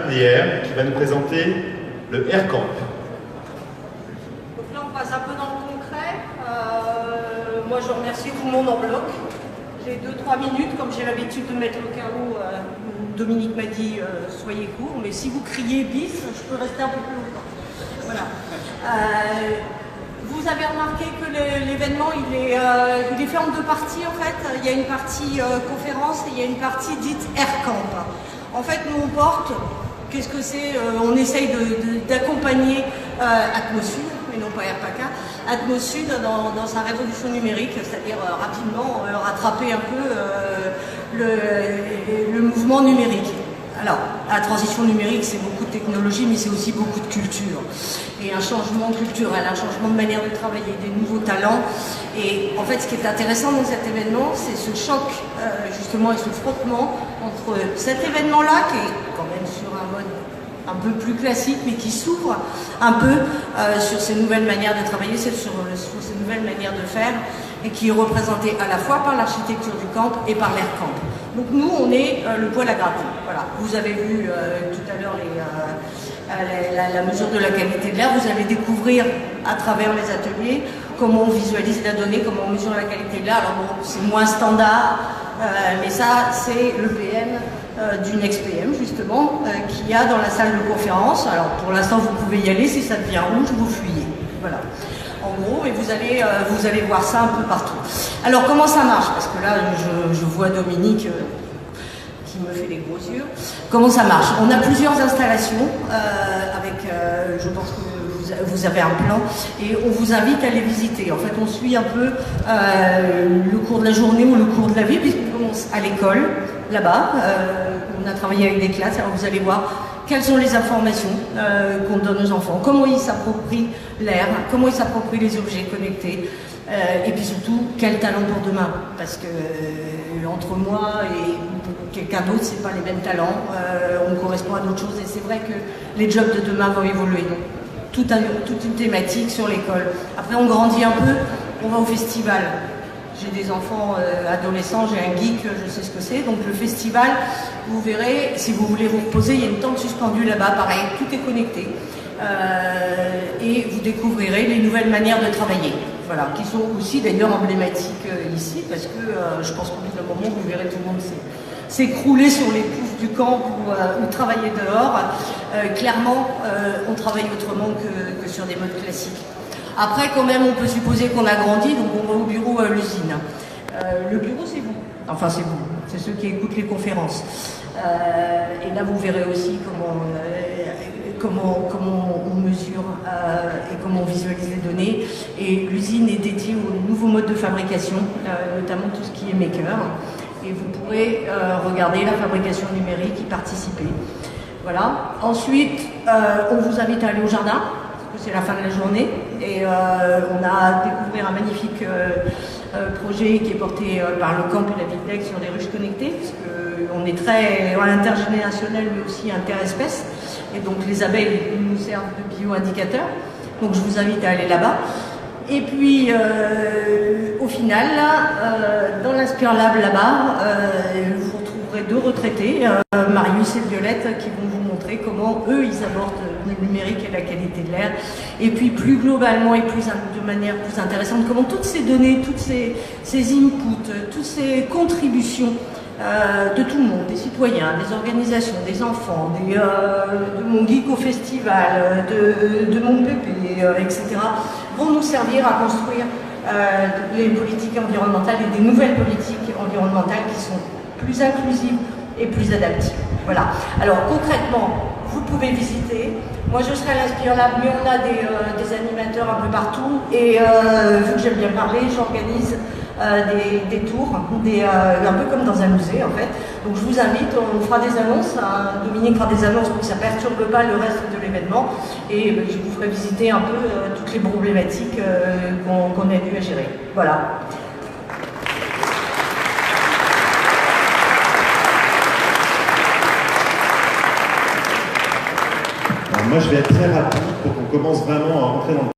Linéaire qui va nous présenter le AirCamp. Donc là, on passe un peu dans le concret. Moi, je remercie tout le monde en bloc. J'ai 2-3 minutes, comme j'ai l'habitude de mettre le carreau. Dominique m'a dit soyez court, mais si vous criez bis, je peux rester un peu plus longtemps. Voilà. Vous avez remarqué que l'événement il est fait en deux parties en fait. Il y a une partie conférence et il y a une partie dite AirCamp. En fait, nous on porte, qu'est-ce que c'est on essaye d'accompagner Atmosud, mais non pas AirPACA, Atmosud dans sa révolution numérique, c'est-à-dire rapidement rattraper un peu le mouvement numérique. Alors, la transition numérique, c'est beaucoup de technologie, mais c'est aussi beaucoup de culture. Et un changement culturel, un changement de manière de travailler, des nouveaux talents. Et en fait, ce qui est intéressant dans cet événement, c'est ce choc, justement, et ce frottement entre cet événement-là, qui est quand même sur un mode un peu plus classique, mais qui s'ouvre un peu sur ces nouvelles manières de travailler, sur ces nouvelles manières de faire, et qui est représenté à la fois par l'architecture du camp et par l'AirCamp. Donc nous, on est le poil à gratter. Voilà. Vous avez vu tout à l'heure la mesure de la qualité de l'air. Vous allez découvrir à travers les ateliers comment on visualise la donnée, comment on mesure la qualité de l'air. Alors bon, c'est moins standard, mais ça, c'est le PM du NextPM, justement, qu'il y a dans la salle de conférence. Alors pour l'instant, vous pouvez y aller. Si ça devient rouge, vous fuyez. Voilà. En gros, et vous allez voir ça un peu partout. Alors comment ça marche? Parce que là, je vois Dominique qui me fait les gros yeux. Comment ça marche? On a plusieurs installations avec, je pense que vous avez un plan, et on vous invite à les visiter. En fait, on suit un peu le cours de la journée ou le cours de la vie, puisqu'on commence à l'école, là-bas. On a travaillé avec des classes, alors vous allez voir quelles sont les informations qu'on donne aux enfants, comment ils s'approprient l'air, comment ils s'approprient les objets connectés, et puis surtout, quel talent pour demain. Parce que entre moi et quelqu'un d'autre, c'est pas les mêmes talents, on correspond à d'autres choses, et c'est vrai que les jobs de demain vont évoluer. Donc, toute une thématique sur l'école. Après, on grandit un peu, on va au festival. J'ai des enfants adolescents, j'ai un geek, je sais ce que c'est. Donc le festival, vous verrez, si vous voulez vous reposer, il y a une tente suspendue là-bas, pareil, tout est connecté. Et vous découvrirez les nouvelles manières de travailler. Voilà, qui sont aussi d'ailleurs emblématiques ici, parce que je pense qu'au bout d'un moment, vous verrez tout le monde s'écrouler sur les poufs du camp ou travailler dehors. Clairement, on travaille autrement que sur des modes classiques. Après, quand même, on peut supposer qu'on a grandi, donc on va au bureau à l'usine. Le bureau, c'est vous. Enfin, c'est vous. C'est ceux qui écoutent les conférences. Et là, vous verrez aussi comment on mesure et comment on visualise les données. Et l'usine est dédiée aux nouveaux modes de fabrication, notamment tout ce qui est maker. Et vous pourrez regarder la fabrication numérique, y participer. Voilà. Ensuite, on vous invite à aller au jardin. C'est la fin de la journée et on a découvert un magnifique projet qui est porté par le camp et la Vitec sur les ruches connectées, parce qu'on est très intergénérationnel mais aussi interespèces, et donc les abeilles nous servent de bio-indicateurs, donc je vous invite à aller là-bas. Et puis au final, dans l'Inspire Lab là-bas, vous retrouverez deux retraités, Marius et Violette, qui vont vous montrer comment eux ils abordent le numérique et la qualité de l'air, et puis plus globalement et de manière plus intéressante, comment toutes ces données, toutes ces inputs, toutes ces contributions de tout le monde, des citoyens, des organisations, des enfants, de mon geek au festival, de mon pépé, etc., vont nous servir à construire les politiques environnementales et des nouvelles politiques environnementales qui sont plus inclusives et plus adaptatives. Voilà. Alors concrètement, vous pouvez visiter. Moi, je serai à l'Inspire Lab, mais on a des animateurs un peu partout. Et vu que j'aime bien parler, j'organise des tours, un peu comme dans un musée en fait. Donc je vous invite, on fera des annonces, Dominique fera des annonces pour que ça ne perturbe pas le reste de l'événement. Et je vous ferai visiter un peu toutes les problématiques qu'on a dû à gérer. Voilà. Moi, je vais être très rapide pour qu'on commence vraiment à rentrer dans le